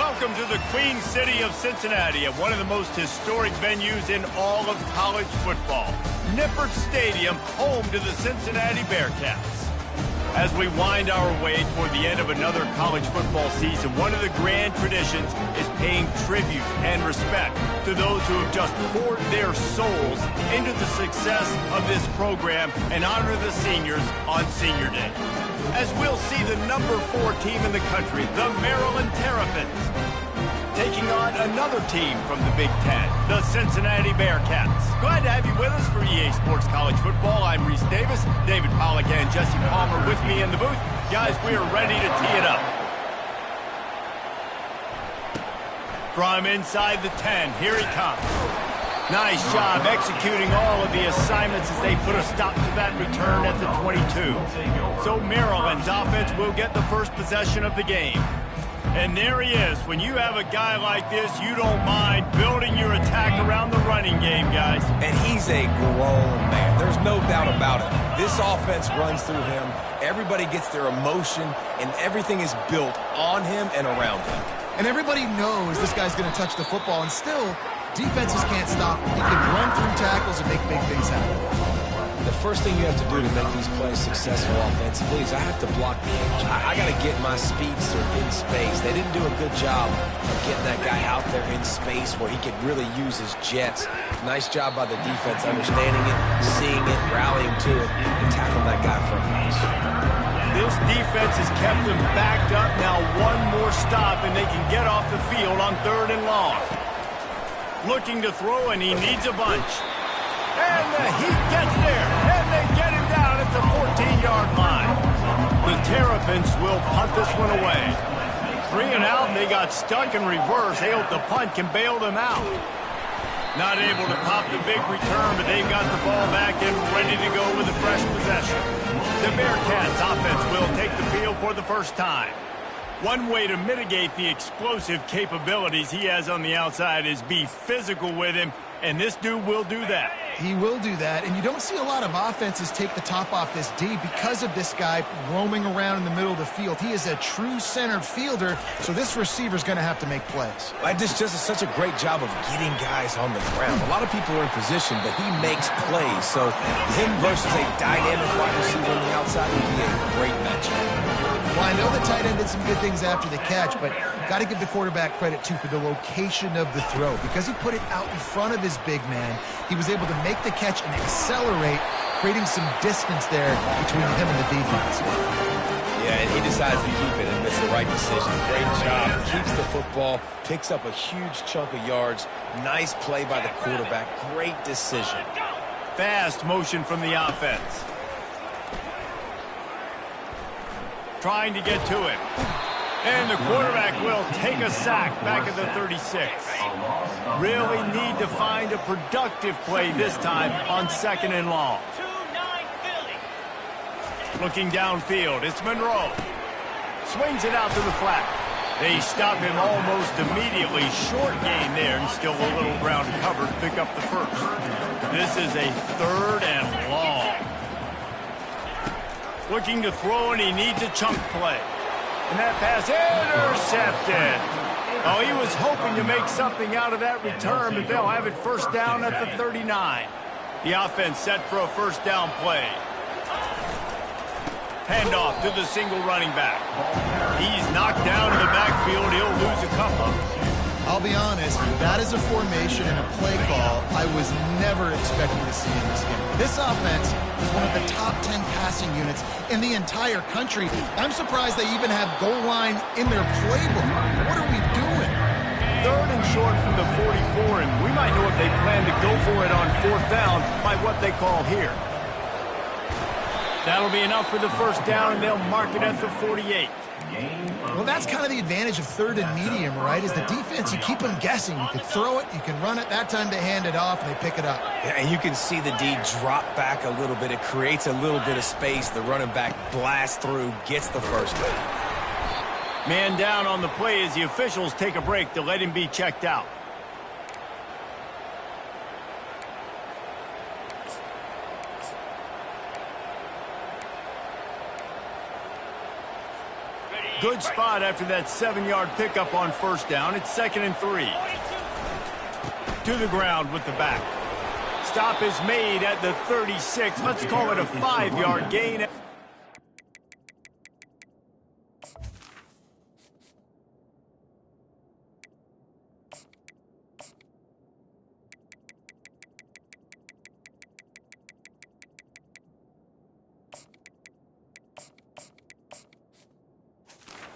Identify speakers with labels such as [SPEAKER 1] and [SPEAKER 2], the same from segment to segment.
[SPEAKER 1] Welcome to the Queen City of Cincinnati, at one of the most historic venues in all of college football. Nippert Stadium, home to the Cincinnati Bearcats. As we wind our way toward the end of another college football season, one of the grand traditions is paying tribute and respect to those who have just poured their souls into the success of this program and honor the seniors on Senior Day. As we'll see the number 4 team in the country, the Maryland Terrapins, taking on another team from the Big Ten, the Cincinnati Bearcats. Glad to have you with us for EA Sports College Football. I'm Reese Davis, David Pollack and Jesse Palmer with me in the booth. Guys, we are ready to tee it up. From inside the 10, here he comes. Nice job executing all of the assignments as they put a stop to that return at the 22. So Maryland's offense will get the first possession of the game. And there he is. When you have a guy like this, you don't mind building your attack around the running game, guys.
[SPEAKER 2] And he's a grown man. There's no doubt about it. This offense runs through him. Everybody gets their emotion, and everything is built on him and around him.
[SPEAKER 3] And everybody knows this guy's going to touch the football, and still, defenses can't stop him. He can run through tackles and make big things happen.
[SPEAKER 2] The first thing you have to do to make these plays successful offensively is I have to block the edge. I got to get my speedster in space. They didn't do a good job of getting that guy out there in space where he could really use his jets. Nice job by the defense understanding it, seeing it, rallying to it, and tackling that guy for a pass.
[SPEAKER 1] This defense has kept them backed up. Now one more stop, and they can get off the field on 3rd and long. Looking to throw, and he needs a bunch. And the Heat gets there, and they get him down at the 14-yard line. The Terrapins will punt this one away. 3 and out, and they got stuck in reverse. They hope the punt can bail them out. Not able to pop the big return, but they've got the ball back and ready to go with a fresh possession. The Bearcats offense will take the field for the first time. One way to mitigate the explosive capabilities he has on the outside is be physical with him, and this dude will do that.
[SPEAKER 3] He will do that, and you don't see a lot of offenses take the top off this D because of this guy roaming around in the middle of the field. He is a true center fielder, so this receiver's going to have to make plays.
[SPEAKER 2] This just is such a great job of getting guys on the ground. A lot of people are in position, but he makes plays, so him versus a dynamic wide receiver on the outside would be a great matchup.
[SPEAKER 3] Well, I know the tight end did some good things after the catch, but got to give the quarterback credit, too, for the location of the throw. Because he put it out in front of his big man, he was able to make the catch and accelerate, creating some distance there between him and the defense.
[SPEAKER 2] Yeah, and he decides to keep it, and it's the right decision. Great job. Keeps the football, picks up a huge chunk of yards. Nice play by the quarterback. Great decision.
[SPEAKER 1] Fast motion from the offense. Trying to get to him. And the quarterback will take a sack back at the 36. Really need to find a productive play this time on 2nd and long. Looking downfield, it's Monroe. Swings it out to the flat. They stop him almost immediately. Short gain there, and still a little ground cover to pick up the first. This is a 3rd and long. Looking to throw, and he needs a chunk play. And that pass intercepted. Oh, he was hoping to make something out of that return, but they'll have it first down at the 39. The offense set for a first down play. Handoff to the single running back. He's knocked down in the backfield. He'll lose a couple.
[SPEAKER 3] I'll be honest, that is a formation and a play call I was never expecting to see in this game. This offense is one of the top 10 passing units in the entire country. I'm surprised they even have goal line in their playbook. What are we doing?
[SPEAKER 1] 3rd and short from the 44, and we might know if they plan to go for it on 4th down by what they call here. That'll be enough for the first down, and they'll mark it at the 48.
[SPEAKER 3] Well, that's kind of the advantage of 3rd and medium, right? Is the defense, you keep them guessing. You can throw it, you can run it. That time they hand it off, and they pick it up.
[SPEAKER 2] Yeah, and you can see the D drop back a little bit. It creates a little bit of space. The running back blasts through, gets the first down.
[SPEAKER 1] Man down on the play as the officials take a break to let him be checked out. Good spot after that 7-yard pickup on first down. It's 2nd and 3. To the ground with the back. Stop is made at the 36. Let's call it a 5-yard gain.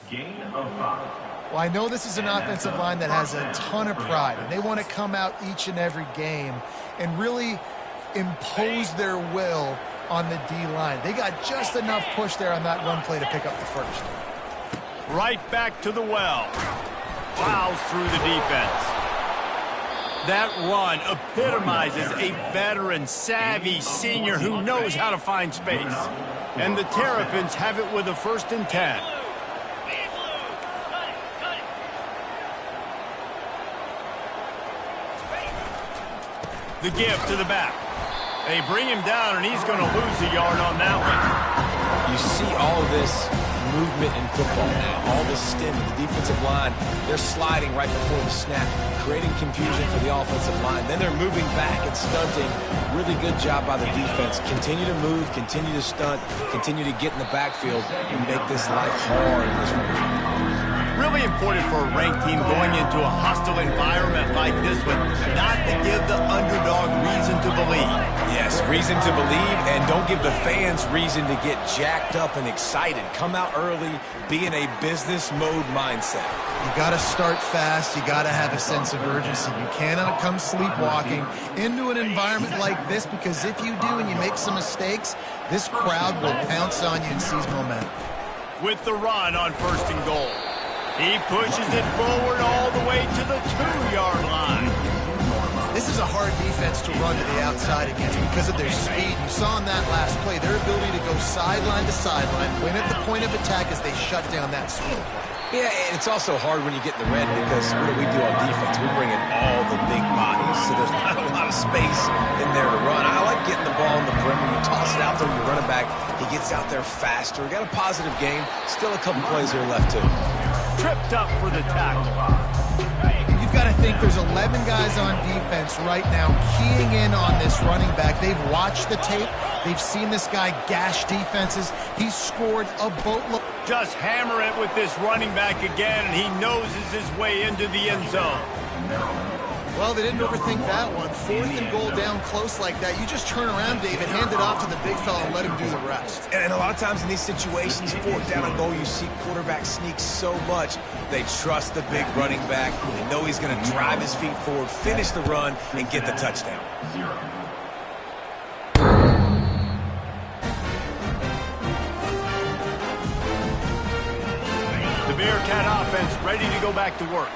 [SPEAKER 4] Gain of 5.
[SPEAKER 3] Well, I know this is an offensive line that has a ton of pride, and they want to come out each and every game and really impose their will on the D-line. They got just enough push there on that run play to pick up the first.
[SPEAKER 1] Right back to the well. Plows through the defense. That run epitomizes a veteran, savvy senior who knows how to find space. And the Terrapins have it with a 1st and 10. The give to the back. They bring him down, and he's going to lose a yard on that one.
[SPEAKER 2] You see all of this movement in football now. All this stem of the defensive line. They're sliding right before the snap, creating confusion for the offensive line. Then they're moving back and stunting. Really good job by the defense. Continue to move, continue to stunt, continue to get in the backfield, and make this life hard in this running.
[SPEAKER 1] Really important for a ranked team going into a hostile environment like this one, not to give the underdog reason to believe.
[SPEAKER 2] Yes, reason to believe, and don't give the fans reason to get jacked up and excited. Come out early, be in a business mode mindset.
[SPEAKER 3] You got to start fast. You got to have a sense of urgency. You cannot come sleepwalking into an environment like this, because if you do and you make some mistakes, this crowd will pounce on you and seize momentum.
[SPEAKER 1] With the run on 1st and goal. He pushes it forward all the way to the 2-yard line.
[SPEAKER 3] This is a hard defense to run to the outside against because of their speed. You saw in that last play their ability to go sideline to sideline, win at the point of attack as they shut down that sweep.
[SPEAKER 2] Yeah, and it's also hard when you get in the red, because what do? On defense? We bring in all the big bodies, so there's not a lot of space in there to run. I like getting the ball in the perimeter. You toss it out there, you run it back. He gets out there faster. We got a positive game. Still a couple plays here left, too.
[SPEAKER 1] Tripped up for the tackle.
[SPEAKER 3] You've got to think there's 11 guys on defense right now keying in on this running back. They've watched the tape. They've seen this guy gash defenses. He's scored a boatload.
[SPEAKER 1] Just hammer it with this running back again, and he noses his way into the end zone.
[SPEAKER 3] Well, they didn't overthink that one. 4th and goal down close like that. You just turn around, David, hand it off to the big fella and let him do the rest.
[SPEAKER 2] And a lot of times in these situations, 4th down and goal, you see quarterbacks sneak so much. They trust the big running back. They know he's going to drive his feet forward, finish the run, and get the touchdown.
[SPEAKER 1] The Bearcat offense ready to go back to work.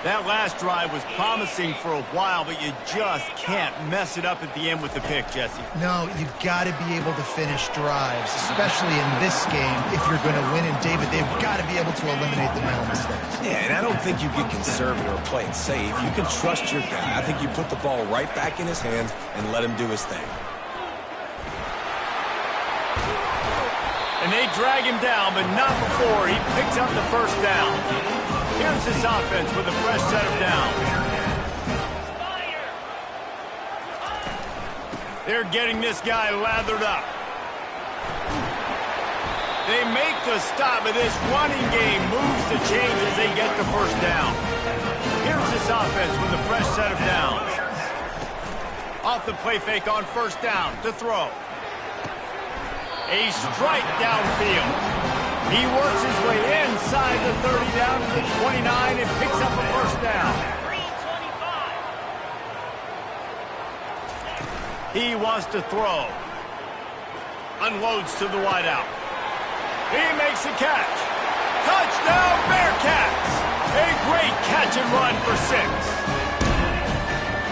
[SPEAKER 1] That last drive was promising for a while, but you just can't mess it up at the end with the pick, Jesse.
[SPEAKER 3] No, you've got to be able to finish drives, especially in this game. If you're going to win, and David, they've got to be able to eliminate the mental mistakes.
[SPEAKER 2] Yeah, and I don't think you get conservative or play it safe. You can trust your guy. I think you put the ball right back in his hands and let him do his thing.
[SPEAKER 1] And they drag him down, but not before he picks up the 1st down. Here's this offense with a fresh set of downs. They're getting this guy lathered up. They make the stop, but this running game moves the chains as they get the 1st down. Here's this offense with a fresh set of downs. Off the play fake on 1st down to throw. A strike downfield. He works his way inside the 30 down to the 29 and picks up the 1st down. He wants to throw. Unloads to the wideout. He makes the catch. Touchdown, Bearcats! A great catch and run for 6.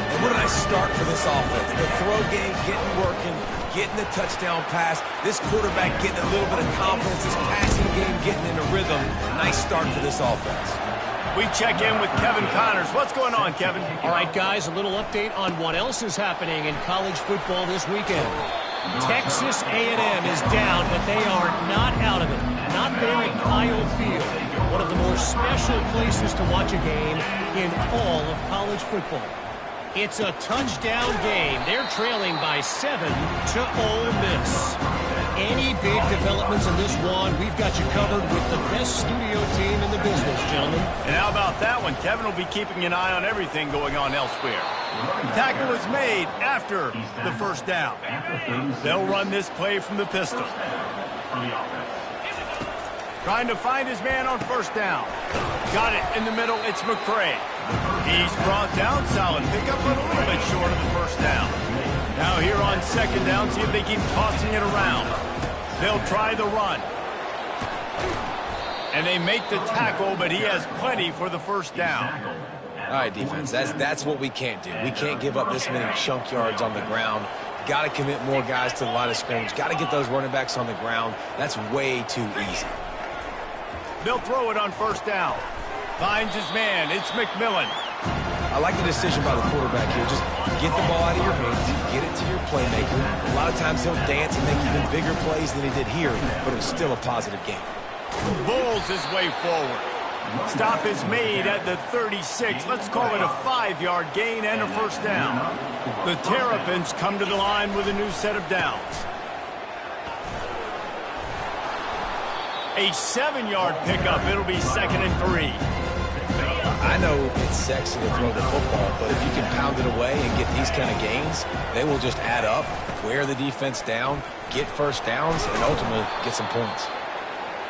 [SPEAKER 2] And where did I start for this offense? The throw game getting working, getting the touchdown pass. This quarterback getting a little bit of confidence. This passing game getting in a rhythm. Nice start for this offense.
[SPEAKER 1] We check in with Kevin Connors. What's going on, Kevin?
[SPEAKER 5] All right, guys, a little update on what else is happening in college football this weekend. Texas A&M is down, but they are not out of it. not there at Kyle Field, one of the more special places to watch a game in all of college football. It's a touchdown game. They're trailing by 7 to Ole Miss. Any big developments in this one, we've got you covered with the best studio team in the business, gentlemen.
[SPEAKER 1] And how about that one? Kevin will be keeping an eye on everything going on elsewhere. Tackle was made after the first down. They'll run this play from the pistol. Trying to find his man on first down. Got it in the middle. It's McCray. He's brought down. Solid pickup, but a little bit short of the first down. Now here on second down, see if they keep tossing it around. They'll try the run. And they make the tackle, but he has plenty for the first down.
[SPEAKER 2] All right, defense, that's what we can't do. We can't give up this many chunk yards on the ground. Got to commit more guys to the line of scrimmage. Got to get those running backs on the ground. That's way too easy.
[SPEAKER 1] They'll throw it on first down. Finds his man. It's McMillan.
[SPEAKER 2] I like the decision by the quarterback here. Just get the ball out of your hands, get it to your playmaker. A lot of times he'll dance and make even bigger plays than he did here, but it was still a positive game.
[SPEAKER 1] Bulls his way forward. Stop is made at the 36. Let's call it a 5-yard gain and a first down. The Terrapins come to the line with a new set of downs. A 7-yard pickup. It'll be 2nd and 3.
[SPEAKER 2] I know it's sexy to throw the football, but if you can pound it away and get these kind of gains, they will just add up, wear the defense down, get first downs, and ultimately get some points.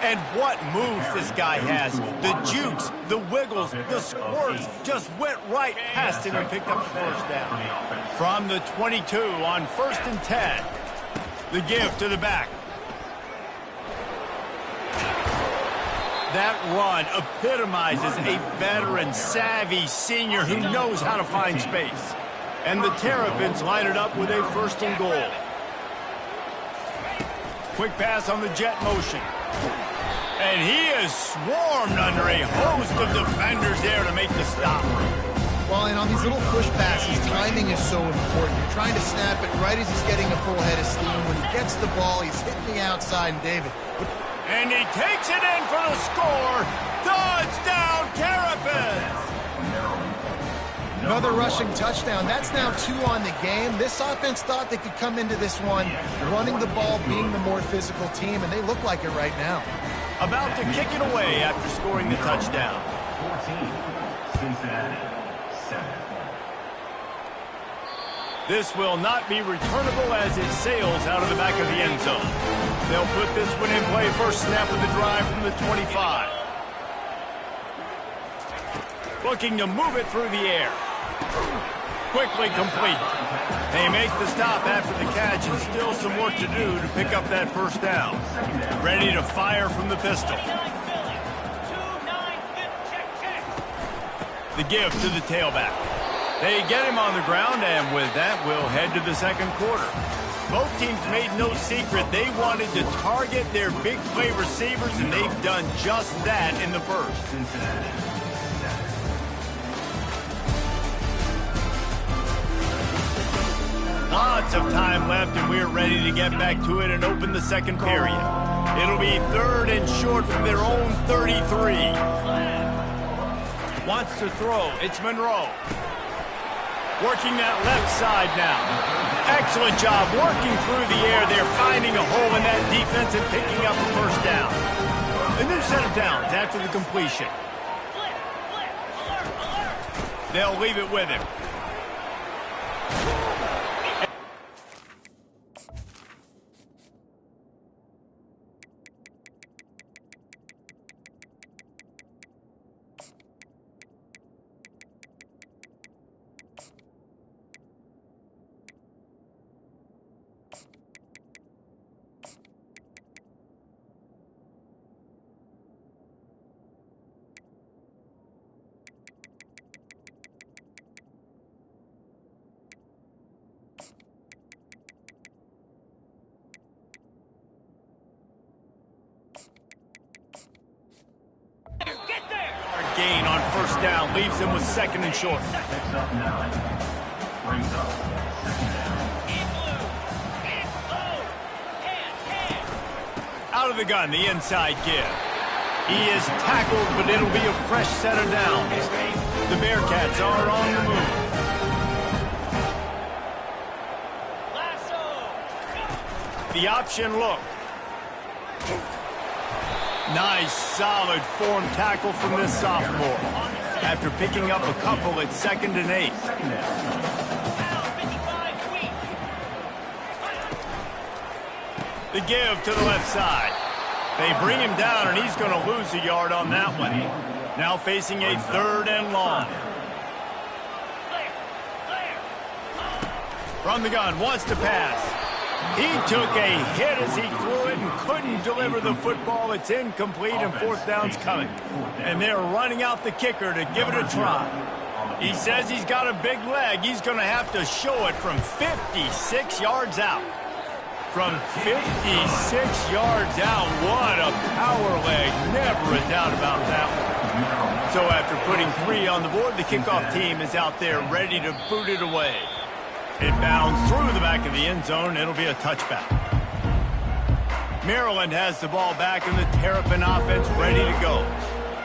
[SPEAKER 1] And what moves this guy has. The jukes, the wiggles, the squirts just went right past him and picked up the first down. From the 22 on 1st and 10. The give to the back. That run epitomizes a veteran, savvy senior who knows how to find space. And the Terrapins line it up with a 1st and goal. Quick pass on the jet motion. And he is swarmed under a host of defenders there to make the stop.
[SPEAKER 3] Well, and on these little push passes, timing is so important. You're trying to snap it right as he's getting a full head of steam. When he gets the ball, he's hitting the outside, and David.
[SPEAKER 1] And he takes it in for the score. Touchdown, Terrapins!
[SPEAKER 3] Another rushing touchdown. That's now 2 on the game. This offense thought they could come into this one running the ball, being the more physical team, and they look like it right now.
[SPEAKER 1] About to kick it away after scoring the touchdown.
[SPEAKER 4] 14, Cincinnati, 7.
[SPEAKER 1] This will not be returnable as it sails out of the back of the end zone. They'll put this one in play. First snap of the drive from the 25. Looking to move it through the air. Quickly complete. They make the stop after the catch, and still some work to do to pick up that first down. Ready to fire from the pistol. The give to the tailback. They get him on the ground, and with that, we'll head to the second quarter. Both teams made no secret they wanted to target their big play receivers, and they've done just that in the first. Lots of time left, and we're ready to get back to it and open the second period. It'll be 3rd and short from their own 33. Wants to throw. It's Monroe. Working that left side now. Excellent job working through the air. They're finding a hole in that defense and picking up a first down. A new set of downs after the completion. They'll leave it with him. Gain on first down leaves him with 2nd and short.
[SPEAKER 4] Picks up 9. Brings up 2nd down.
[SPEAKER 1] Out of the gun, the inside give. He is tackled, but it'll be a fresh set of downs. The Bearcats are on the move. The option look. Nice, solid form tackle from this sophomore. After picking up a couple at 2nd and 8. The give to the left side. They bring him down, and he's going to lose a yard on that one. Now facing a 3rd and long. From the gun, wants to pass. He took a hit as he threw it and couldn't deliver the football. It's incomplete, and 4th down's coming. And they're running out the kicker to give it a try. He says he's got a big leg. He's going to have to show it from 56 yards out. From 56 yards out, what a power leg. Never a doubt about that one. So after putting 3 on the board, the kickoff team is out there ready to boot it away. It bounds through the back of the end zone. It'll be a touchback. Maryland has the ball back and the Terrapin offense ready to go.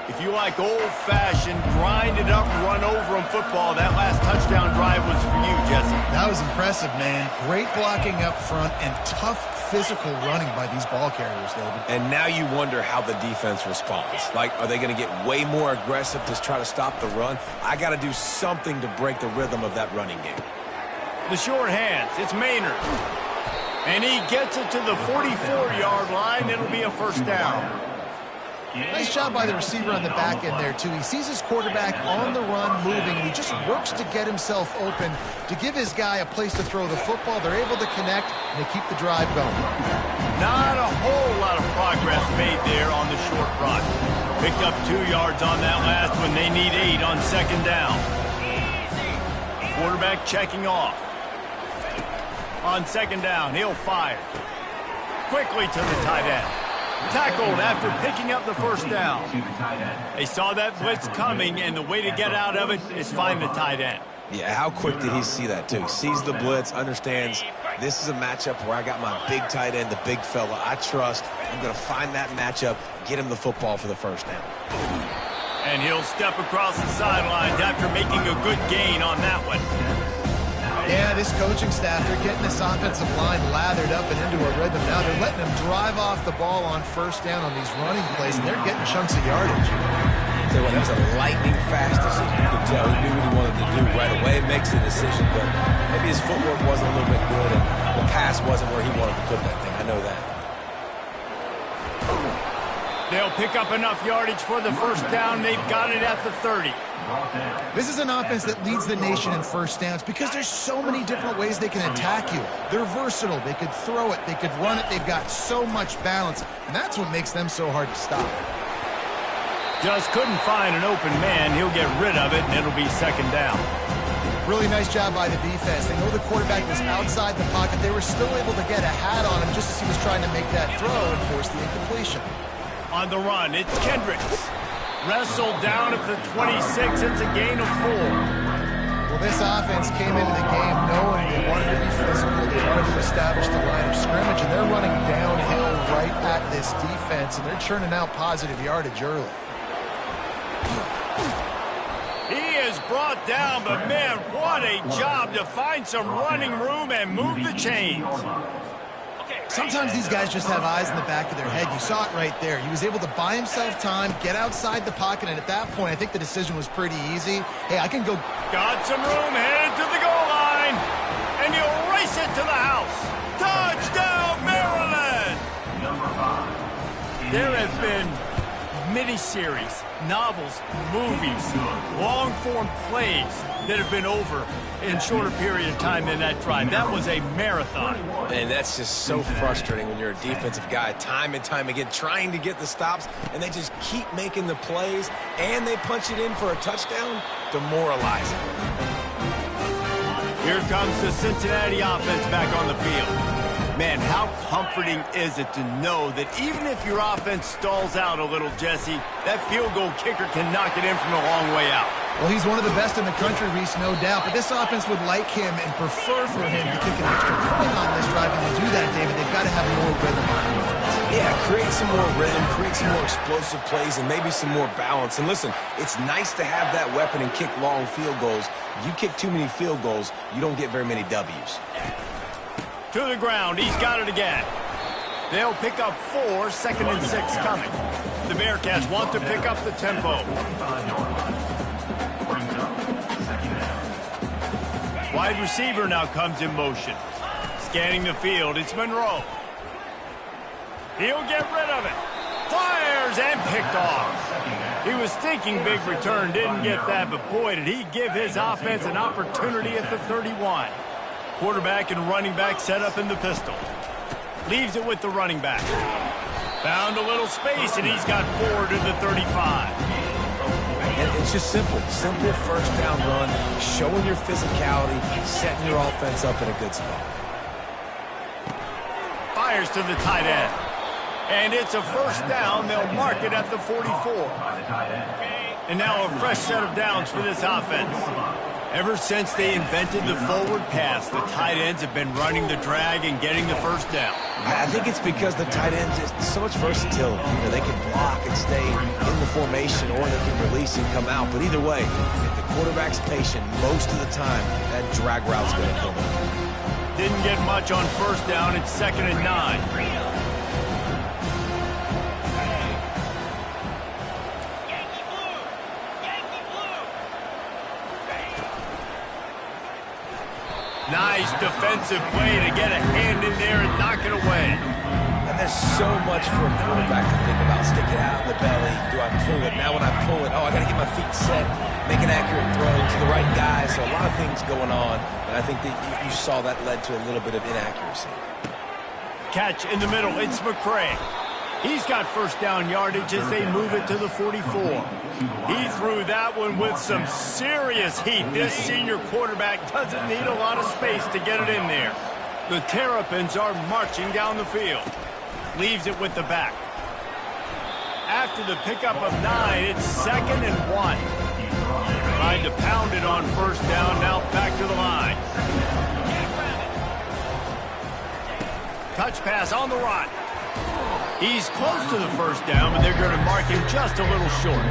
[SPEAKER 1] If you like old-fashioned, grind-it-up, run-over-'em football, that last touchdown drive was for you, Jesse.
[SPEAKER 3] That was impressive, man. Great blocking up front and tough physical running by these ball carriers, David.
[SPEAKER 2] And now you wonder how the defense responds. Like, are they going to get way more aggressive to try to stop the run? I got to do something to break the rhythm of that running game.
[SPEAKER 1] The short hands, it's Maynard. And he gets it to the 44-yard line. It'll be a 1st down.
[SPEAKER 3] Nice job by the receiver on the back end there, too. He sees his quarterback on the run moving, and he just works to get himself open to give his guy a place to throw the football. They're able to connect, and they keep the drive going.
[SPEAKER 1] Not a whole lot of progress made there on the short run. Picked up 2 yards on that last one. They need 8 on 2nd down. Quarterback checking off. On 2nd down, he'll fire. Quickly to the tight end. Tackled after picking up the 1st down. They saw that blitz coming, and the way to get out of it is find the tight end.
[SPEAKER 2] Yeah, how quick did he see that, too? He sees the blitz, understands this is a matchup where I got my big tight end, the big fella I trust. I'm going to find that matchup, get him the football for the 1st down.
[SPEAKER 1] And he'll step across the sidelines after making a good gain on that one.
[SPEAKER 3] Yeah, this coaching staff, they're getting this offensive line lathered up and into a rhythm. Now they're letting them drive off the ball on 1st down on these running plays, and they're getting chunks of yardage.
[SPEAKER 2] Tell you what, that was a lightning fast decision. You could tell he knew what he wanted to do right away. Makes the decision, but maybe his footwork wasn't a little bit good, and the pass wasn't where he wanted to put that thing. I know that.
[SPEAKER 1] They'll pick up enough yardage for the 1st down. They've got it at the 30.
[SPEAKER 3] This is an offense that leads the nation in 1st downs because there's so many different ways they can attack you. They're versatile. They could throw it. They could run it. They've got so much balance, and that's what makes them so hard to stop.
[SPEAKER 1] Just couldn't find an open man. He'll get rid of it, and it'll be 2nd down.
[SPEAKER 3] Really nice job by the defense. They know the quarterback was outside the pocket. They were still able to get a hat on him just as he was trying to make that throw and force the incompletion.
[SPEAKER 1] On the run, it's Kendricks. Wrestled down at the 26. It's a gain of 4.
[SPEAKER 3] Well, this offense came into the game knowing they wanted to be physical. They wanted to establish the line of scrimmage, and they're running downhill right at this defense, and they're churning out positive yardage early.
[SPEAKER 1] He is brought down, but man, what a job to find some running room and move the chains.
[SPEAKER 3] Sometimes these guys just have eyes in the back of their head. You saw it right there. He was able to buy himself time, get outside the pocket, and at that point, I think the decision was pretty easy. Hey, I can go.
[SPEAKER 1] Got some room, headed to the goal line, and he'll race it to the house. Touchdown, Maryland! There have been miniseries, novels, movies, long-form plays that have been over in shorter period of time than that drive. That was a marathon.
[SPEAKER 2] And that's just so frustrating when you're a defensive guy time and time again trying to get the stops, and they just keep making the plays, and they punch it in for a touchdown. Demoralizing.
[SPEAKER 1] Here comes the Cincinnati offense back on the field. Man, how comforting is it to know that even if your offense stalls out a little, Jesse, that field goal kicker can knock it in from a long way out.
[SPEAKER 3] Well, he's one of the best in the country, Reese, no doubt. But this offense would like him and prefer for him to kick an extra point on this drive. And to do that, David, they've got to have more rhythm on offense.
[SPEAKER 2] Yeah, create some more rhythm, create some more explosive plays, and maybe some more balance. And listen, it's nice to have that weapon and kick long field goals. You kick too many field goals, you don't get very many W's.
[SPEAKER 1] To the ground, he's got it again. They'll pick up 4, 2nd and 6 coming. The Bearcats want to pick up the tempo. Wide receiver now comes in motion. Scanning the field, it's Monroe. He'll get rid of it. Fires and picked off. He was thinking big return, didn't get that, but boy, did he give his offense an opportunity at the 31. Quarterback and running back set up in the pistol. Leaves it with the running back. Found a little space, and he's got 4 to the 35.
[SPEAKER 2] And it's just simple. Simple first down run, showing your physicality, setting your offense up in a good spot.
[SPEAKER 1] Fires to the tight end. And it's a first down. They'll mark it at the 44. And now a fresh set of downs for this offense. Ever since they invented the forward pass, the tight ends have been running the drag and getting the first down.
[SPEAKER 2] I think it's because the tight ends is so much versatility. You know, they can block and stay in the formation, or they can release and come out. But either way, if the quarterback's patient, most of the time, that drag route's going to come in.
[SPEAKER 1] Didn't get much on first down. It's 2nd and 9. Nice defensive play to get a hand in there and knock it away.
[SPEAKER 2] And there's so much for a quarterback to think about. Stick it out in the belly. Do I pull it? Now when I pull it, I got to get my feet set, make an accurate throw to the right guy. So a lot of things going on, and I think that you saw that led to a little bit of inaccuracy.
[SPEAKER 1] Catch in the middle. It's McCray. He's got first down yardage as they move it to the 44. He threw that one with some serious heat. This senior quarterback doesn't need a lot of space to get it in there. The Terrapins are marching down the field. Leaves it with the back. After the pickup of 9, it's 2nd and 1. Tried to pound it on first down, now back to the line. Touch pass on the run. He's close to the first down, but they're going to mark him just a little short.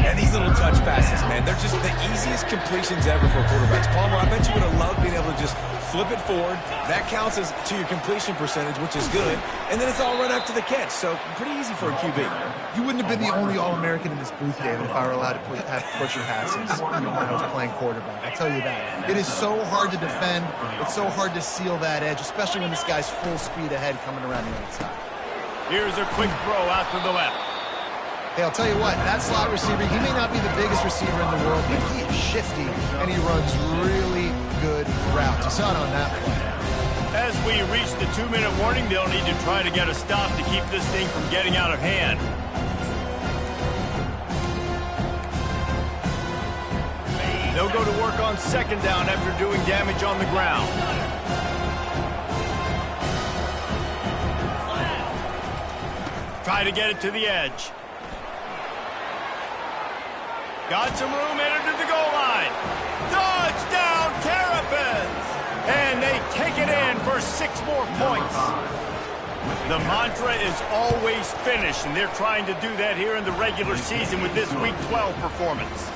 [SPEAKER 2] And these little touch passes, man, they're just the easiest completions ever for quarterbacks. Palmer, I bet you would have loved being able to just flip it forward. That counts as to your completion percentage, which is good. And then it's all right after the catch, so pretty easy for a QB.
[SPEAKER 3] You wouldn't have been the only All-American in this booth, David, if I were allowed to have push your passes when I was playing quarterback. I'll tell you that. It is so hard to defend. It's so hard to seal that edge, especially when this guy's full speed ahead coming around the outside.
[SPEAKER 1] Here's a quick throw out to the left.
[SPEAKER 3] Hey, I'll tell you what, that slot receiver, he may not be the biggest receiver in the world, but he is shifty, and he runs really good routes. You saw it on that play.
[SPEAKER 1] As we reach the 2-minute warning, they'll need to try to get a stop to keep this thing from getting out of hand. They'll go to work on second down after doing damage on the ground. Try to get it to the edge. Got some room, entered to the goal line. Touchdown, Terrapins! And they take it in for 6 more points. The mantra is always finish, and they're trying to do that here in the regular season with this Week 12 performance.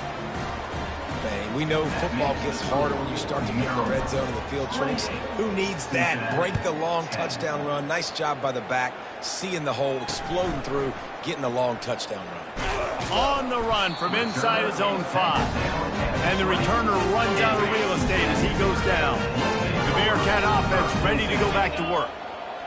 [SPEAKER 2] Man, we know football gets harder when you start to get in the red zone and the field tricks. Who needs that? Break the long touchdown run. Nice job by the back, seeing the hole, exploding through, getting a long touchdown run.
[SPEAKER 1] On the run from inside his own 5. And the returner runs out of real estate as he goes down. The Bearcat offense ready to go back to work.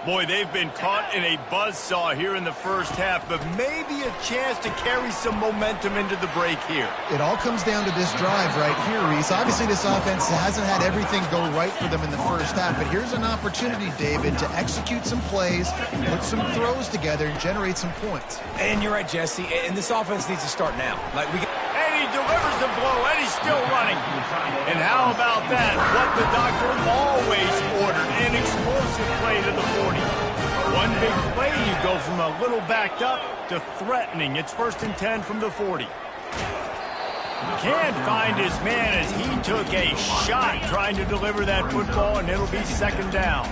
[SPEAKER 1] Boy, they've been caught in a buzzsaw here in the first half, but maybe a chance to carry some momentum into the break here.
[SPEAKER 3] It all comes down to this drive right here, Reese. Obviously, this offense hasn't had everything go right for them in the first half, but here's an opportunity, David, to execute some plays, put some throws together, and generate some points.
[SPEAKER 2] And you're right, Jesse, and this offense needs to start now.
[SPEAKER 1] And he delivers the blow, and he's still running. And how about that? What the doctor always ordered, an explosive play to the 40. One big play, you go from a little backed up to threatening. It's 1st and 10 from the 40. Can't find his man as he took a shot trying to deliver that football, and it'll be second down.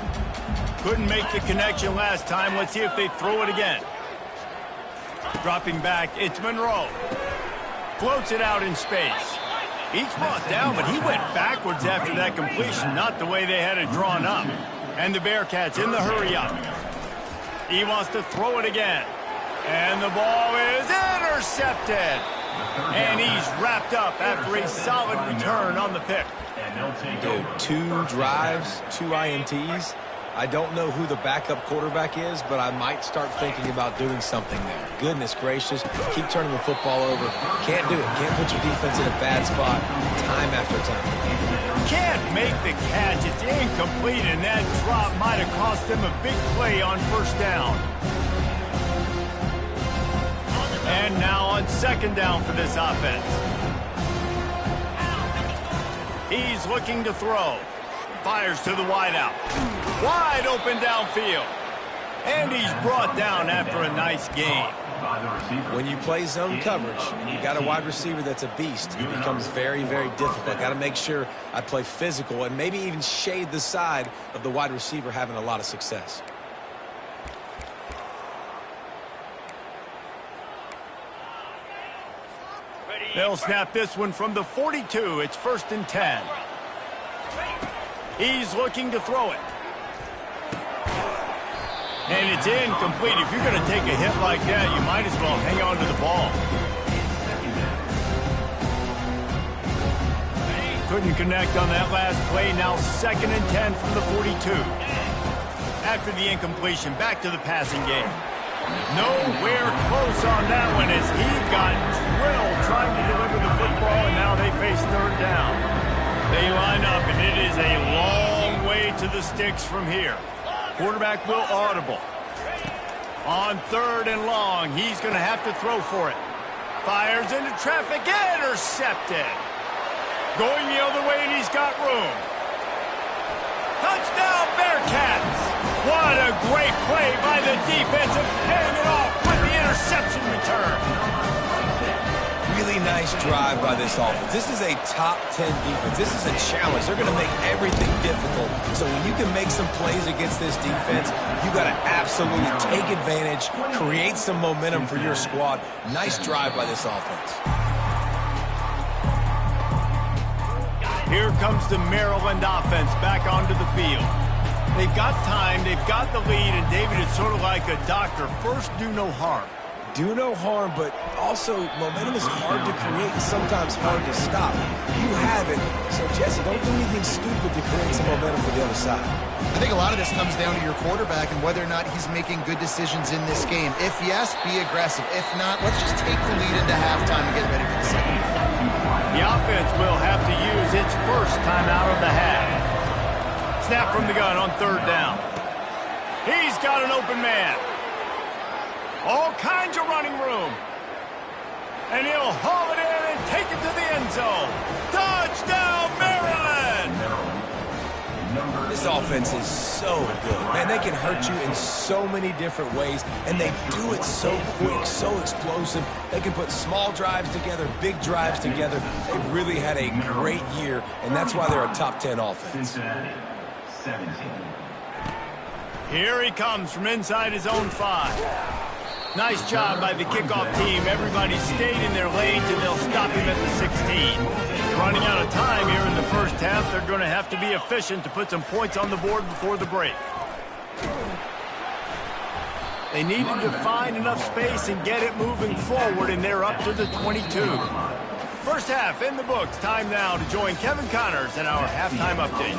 [SPEAKER 1] Couldn't make the connection last time. Let's see if they throw it again. Dropping back, it's Monroe. Floats it out in space. He's brought down, but he went backwards after that completion, not the way they had it drawn up. And the Bearcats in the hurry up. He wants to throw it again. And the ball is intercepted. And he's wrapped up after a solid return on the pick.
[SPEAKER 2] Dude, 2 drives, 2 INTs. I don't know who the backup quarterback is, but I might start thinking about doing something there. Goodness gracious. Keep turning the football over. Can't do it. Can't put your defense in a bad spot time after time.
[SPEAKER 1] Can't make the catch. It's incomplete, and that drop might have cost them a big play on first down. And now on second down for this offense. He's looking to throw. Fires to the wideout. Wide open downfield. And he's brought down after a nice gain.
[SPEAKER 2] When you play zone coverage and you got a wide receiver that's a beast, it becomes very, very difficult. Got to make sure I play physical and maybe even shade the side of the wide receiver having a lot of success.
[SPEAKER 1] They'll snap this one from the 42. It's 1st and 10. He's looking to throw it. And it's incomplete. If you're going to take a hit like that, you might as well hang on to the ball. Couldn't connect on that last play. Now 2nd and 10 from the 42. After the incompletion, back to the passing game. Nowhere close on that one as he got drilled trying to deliver the football, and now they face third down. They line up, and it is a long way to the sticks from here. Quarterback will audible. On 3rd and long, he's going to have to throw for it. Fires into traffic, intercepted. Going the other way, and he's got room. Touchdown, Bearcats! What a great play by the defensive, paying it off with the interception return.
[SPEAKER 2] Really nice drive by this offense. This is a top 10 defense. This is a challenge. They're going to make everything difficult. So when you can make some plays against this defense, you got to absolutely take advantage, create some momentum for your squad. Nice drive by this offense.
[SPEAKER 1] Here comes the Maryland offense back onto the field. They've got time, they've got the lead, and David, it's sort of like a doctor. First, do no harm.
[SPEAKER 2] Do no harm, but also momentum is hard to create and sometimes hard to stop. You have it, so Jesse, don't do anything stupid to create some momentum for the other side.
[SPEAKER 3] I think a lot of this comes down to your quarterback and whether or not he's making good decisions in this game. If yes, be aggressive. If not, let's just take the lead into halftime and get ready for the second half.
[SPEAKER 1] The offense will have to use its first timeout of the half. Snap from the gun on 3rd down. He's got an open man. All kinds of running room. And he'll haul it in and take it to the end zone. Touchdown, Maryland!
[SPEAKER 2] This offense is so good. Man, they can hurt you in so many different ways, and they do it so quick, so explosive. They can put small drives together, big drives together. They've really had a great year, and that's why they're a top 10 offense.
[SPEAKER 1] Here he comes from inside his own 5. Nice job by the kickoff team. Everybody stayed in their lanes, and they'll stop him at the 16. Running out of time here in the first half. They're going to have to be efficient to put some points on the board before the break. They needed to find enough space and get it moving forward, and they're up to the 22. First half in the books. Time now to join Kevin Connors in our halftime update.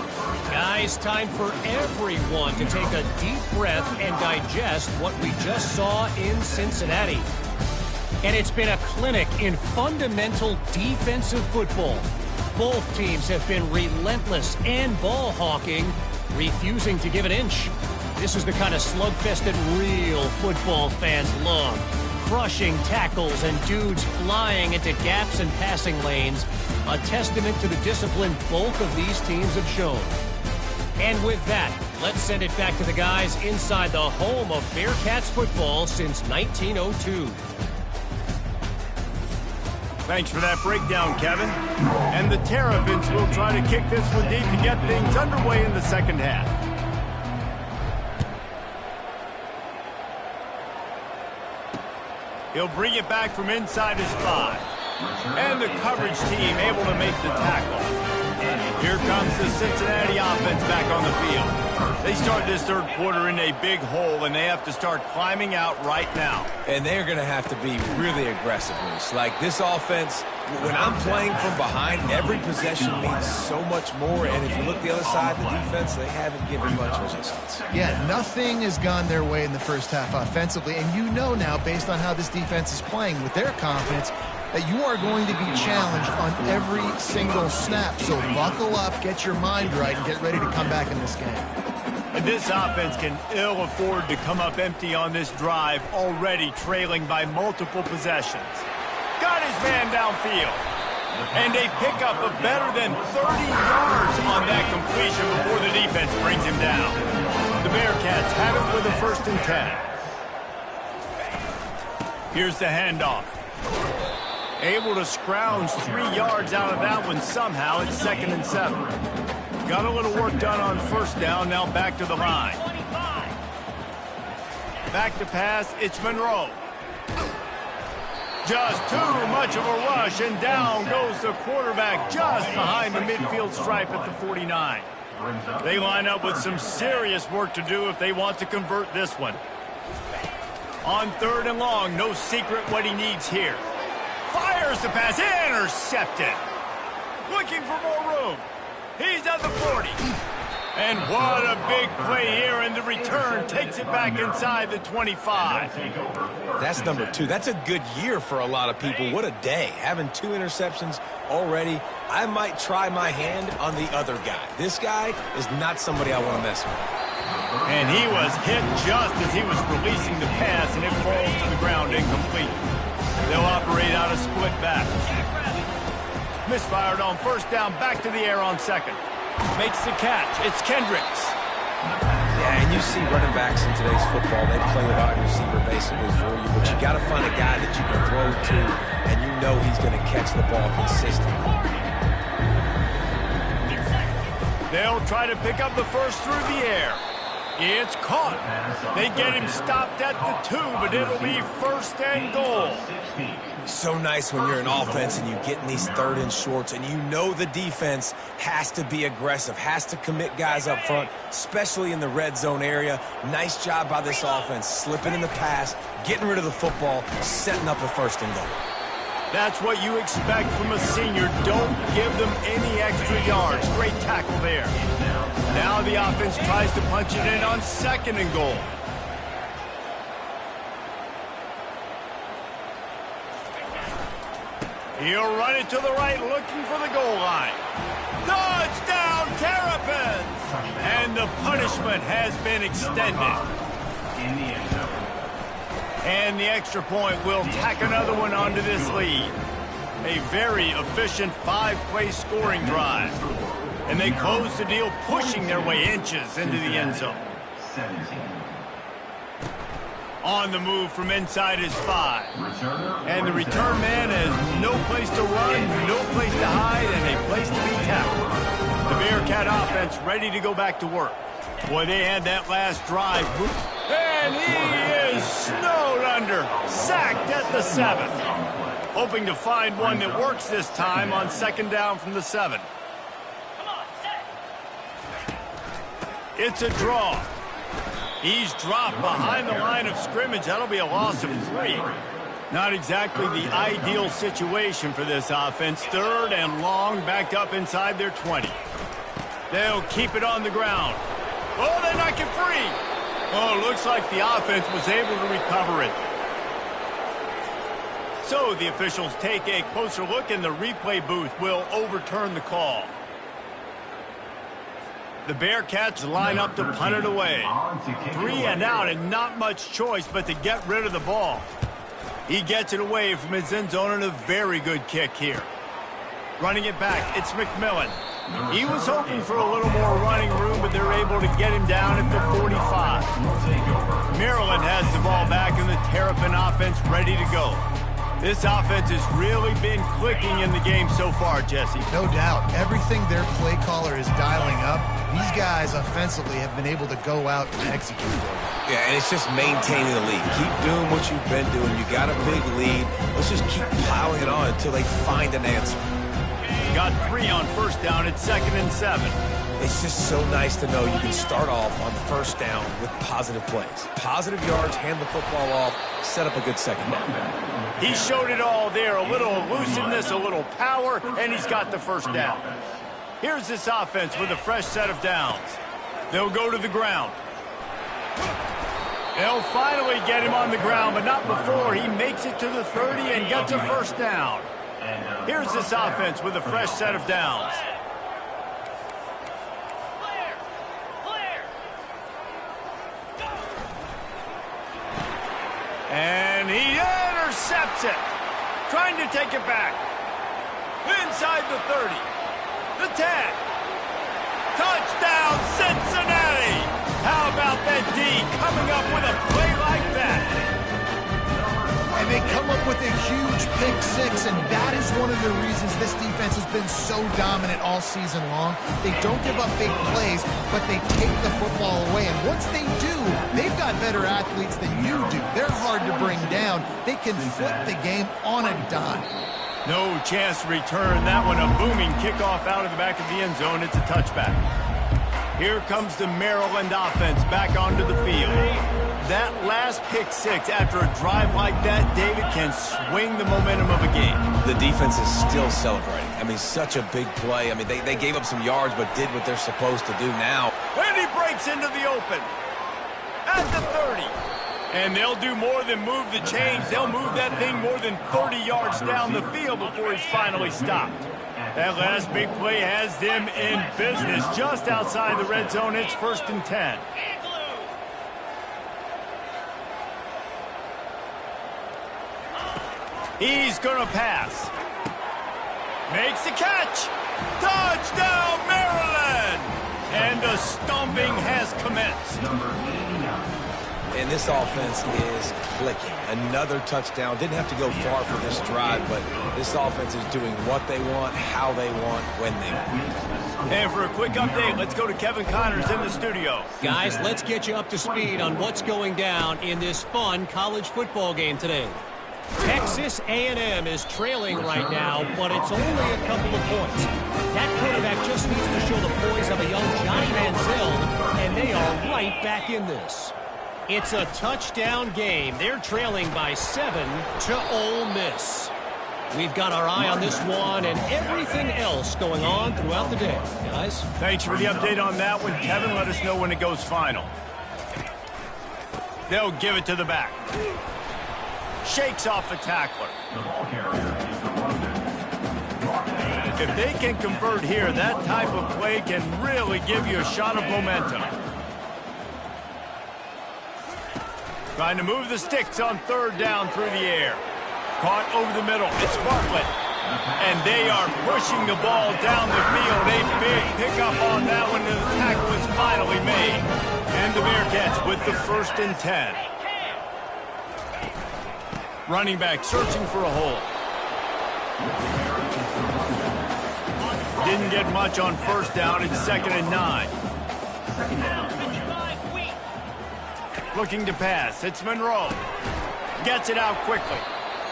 [SPEAKER 5] Guys, time for everyone to take a deep breath and digest what we just saw in Cincinnati. And it's been a clinic in fundamental defensive football. Both teams have been relentless and ball hawking, refusing to give an inch. This is the kind of slugfest that real football fans love. Crushing tackles and dudes flying into gaps and passing lanes. A testament to the discipline both of these teams have shown. And with that, let's send it back to the guys inside the home of Bearcats football since 1902.
[SPEAKER 1] Thanks for that breakdown, Kevin. And the Terrapins will try to kick this one deep to get things underway in the second half. He'll bring it back from inside his 5. And the coverage team able to make the tackle. Here comes the Cincinnati offense back on the field. They start this third quarter in a big hole, and they have to start climbing out right now.
[SPEAKER 2] And they're going to have to be really aggressive, Bruce. Like this offense, when I'm playing from behind, every possession means so much more. And if you look the other side, the defense, they haven't given much resistance.
[SPEAKER 3] Yeah, nothing has gone their way in the first half offensively. And you know now, based on how this defense is playing with their confidence, that you are going to be challenged on every single snap. So buckle up, get your mind right, and get ready to come back in this game.
[SPEAKER 1] And this offense can ill afford to come up empty on this drive, already trailing by multiple possessions. Got his man downfield. And a pickup of better than 30 yards on that completion before the defense brings him down. The Bearcats have it with a 1st and 10. Here's the handoff. Able to scrounge 3 yards out of that one somehow. It's 2nd and 7. Got a little work done on 1st down. Now back to the line. Back to pass. It's Monroe. Just too much of a rush, and down goes the quarterback just behind the midfield stripe at the 49. They line up with some serious work to do if they want to convert this one. On 3rd and long, no secret what he needs here. Fires the pass, intercepted. Looking for more room. He's at the 40. And what a big play here, and the return takes it back inside the 25.
[SPEAKER 2] That's number 2. That's a good year for a lot of people. What a day. Having 2 interceptions already. I might try my hand on the other guy. This guy is not somebody I want to mess with.
[SPEAKER 1] And he was hit just as he was releasing the pass, and it falls to the ground incomplete. They'll operate out a split back. Misfired on 1st down, back to the air on 2nd. Makes the catch. It's Kendricks.
[SPEAKER 2] Yeah, and you see running backs in today's football, they play a wide receiver basically for you, but you got to find a guy that you can throw to, and you know he's going to catch the ball consistently.
[SPEAKER 1] They'll try to pick up the 1st through the air. It's caught. They get him stopped at the 2, but it'll be 1st and goal.
[SPEAKER 2] So nice when you're an offense and you get in these 3rd and shorts, and you know the defense has to be aggressive, has to commit guys up front, especially in the red zone area. Nice job by this offense, slipping in the pass, getting rid of the football, setting up a 1st and goal.
[SPEAKER 1] That's what you expect from a senior. Don't give them any extra yards. Great tackle there. Now the offense tries to punch it in on 2nd and goal. He'll run it to the right, looking for the goal line. Touchdown, Terrapins! And the punishment has been extended. And the extra point will tack another one onto this lead. A very efficient 5-play scoring drive. And they close the deal, pushing their way inches into the end zone. On the move from inside his 5. And the return man has no place to run, no place to hide, and a place to be tackled. The Bearcat offense ready to go back to work. Boy, they had that last drive. And he is snowed under, sacked at the 7. Hoping to find one that works this time on 2nd down from the 7. It's a draw. He's dropped behind the line of scrimmage. That'll be a loss of 3. Not exactly the ideal situation for this offense. 3rd and long, backed up inside their 20. They'll keep it on the ground. Oh, they knock it free. Oh, looks like the offense was able to recover it. So the officials take a closer look, and the replay booth will overturn the call. The Bearcats line up to punt it away. 3 and out, and not much choice but to get rid of the ball. He gets it away from his end zone, and a very good kick here. Running it back, it's McMillan. He was hoping for a little more running room, but they're able to get him down at the 45. Maryland has the ball back, and the Terrapin offense ready to go. This offense has really been clicking in the game so far, Jesse.
[SPEAKER 3] No doubt. Everything their play caller is dialing up, these guys offensively have been able to go out and execute.
[SPEAKER 2] Yeah, and it's just maintaining the lead. Keep doing what you've been doing. You got a big lead. Let's just keep piling it on until they find an answer.
[SPEAKER 1] Got 3 on first down. It's 2nd and 7.
[SPEAKER 2] It's just so nice to know you can start off on first down with positive plays. Positive yards, hand the football off, set up a good second down.
[SPEAKER 1] He showed it all there. A little elusiveness, a little power, and he's got the first down. Here's this offense with a fresh set of downs. They'll go to the ground. They'll finally get him on the ground, but not before he makes it to the 30 and gets a first down. Here's this offense with a fresh set of downs. And he intercepts it. Trying to take it back. Inside the 30. The 10. Touchdown, Cincinnati. How about that D coming up with a play like that?
[SPEAKER 3] And they come up with a huge pick six, and that is one of the reasons this defense has been so dominant all season long. They don't give up big plays, but they take the football away. And once they do, they've got better athletes than you do. They're hard to bring down. They can flip the game on a dime.
[SPEAKER 1] No chance to return that one. A booming kickoff out of the back of the end zone. It's a touchback. Here comes the Maryland offense back onto the field. That last pick six after a drive like that, David, can swing the momentum of a game.
[SPEAKER 2] The defense is still celebrating. I mean, such a big play. I mean, they gave up some yards but did what they're supposed to do now.
[SPEAKER 1] And he breaks into the open at the 30. And they'll do more than move the chains. They'll move that thing more than 30 yards down the field before he's finally stopped. That last big play has them in business just outside the red zone. It's 1st and 10. He's going to pass. Makes the catch. Touchdown, Maryland! And the stomping has commenced.
[SPEAKER 2] And this offense is clicking. Another touchdown. Didn't have to go far for this drive, but this offense is doing what they want, how they want, when they want.
[SPEAKER 1] And for a quick update, let's go to Kevin Connors in the studio.
[SPEAKER 5] Guys, let's get you up to speed on what's going down in this fun college football game today. Texas A&M is trailing right now, but it's only a couple of points. That quarterback just needs to show the poise of a young Johnny Manziel, and they are right back in this. It's a touchdown game. They're trailing by 7 to Ole Miss. We've got our eye on this one and everything else going on throughout the day. Guys?
[SPEAKER 1] Thanks for the update on that one. Kevin, let us know when it goes final. They'll give it to the back. Shakes off the tackler. If they can convert here, that type of play can really give you a shot of momentum. Trying to move the sticks on 3rd down through the air. Caught over the middle. It's Bartlett. And they are pushing the ball down the field. A big pickup on that one, and the tackle is finally made. And the Bearcats with the 1st and 10. Running back searching for a hole. Didn't get much on 1st down. It's 2nd and 9. Looking to pass. It's Monroe. Gets it out quickly.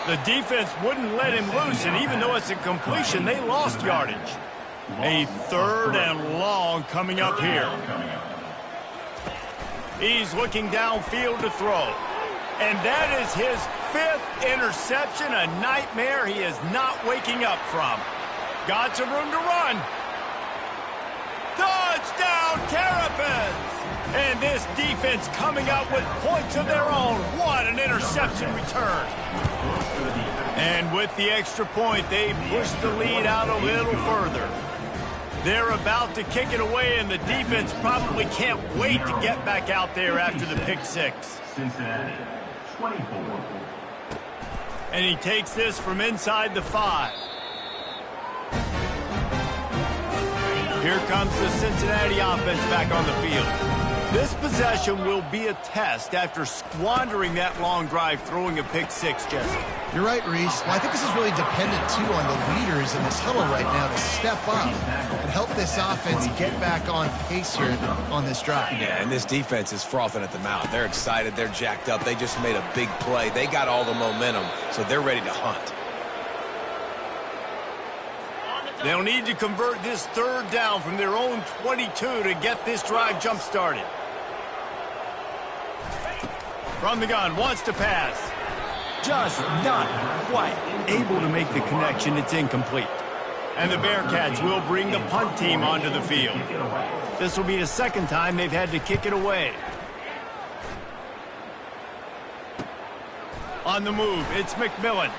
[SPEAKER 1] The defense wouldn't let him loose, and even though it's a completion, they lost yardage. A 3rd and long coming up here. He's looking downfield to throw. And that is his 5th interception, a nightmare he is not waking up from. Got some room to run. Touchdown, Terrapins! And this defense coming out with points of their own. What an interception return. And with the extra point, they push the lead out a little further. They're about to kick it away, and the defense probably can't wait to get back out there after the pick six.
[SPEAKER 4] Cincinnati, 24.
[SPEAKER 1] And he takes this from inside the 5. Here comes the Cincinnati offense back on the field. This possession will be a test after squandering that long drive throwing a pick six, Jesse.
[SPEAKER 3] You're right, Reese. Well, I think this is really dependent, too, on the leaders in this huddle right now to step up and help this offense get back on pace here on this drive.
[SPEAKER 2] Yeah, and this defense is frothing at the mouth. They're excited. They're jacked up. They just made a big play. They got all the momentum, so they're ready to hunt.
[SPEAKER 1] They'll need to convert this third down from their own 22 to get this drive jump-started. From the gun, wants to pass. Just not quite able to make the connection. It's incomplete. And the Bearcats will bring the punt team onto the field. This will be the second time they've had to kick it away. On the move, it's McMillan.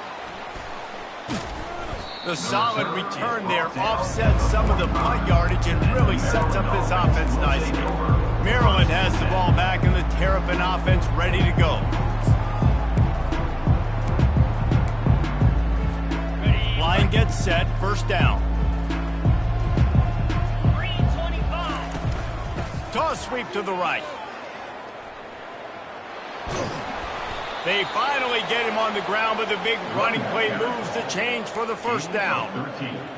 [SPEAKER 1] The solid return there offsets some of the punt yardage and really sets up this offense nicely. Maryland has the ball back and the Terrapin offense ready to go. Line gets set, first down. 325. Toss sweep to the right. They finally get him on the ground, but the big running play moves the change for the first down.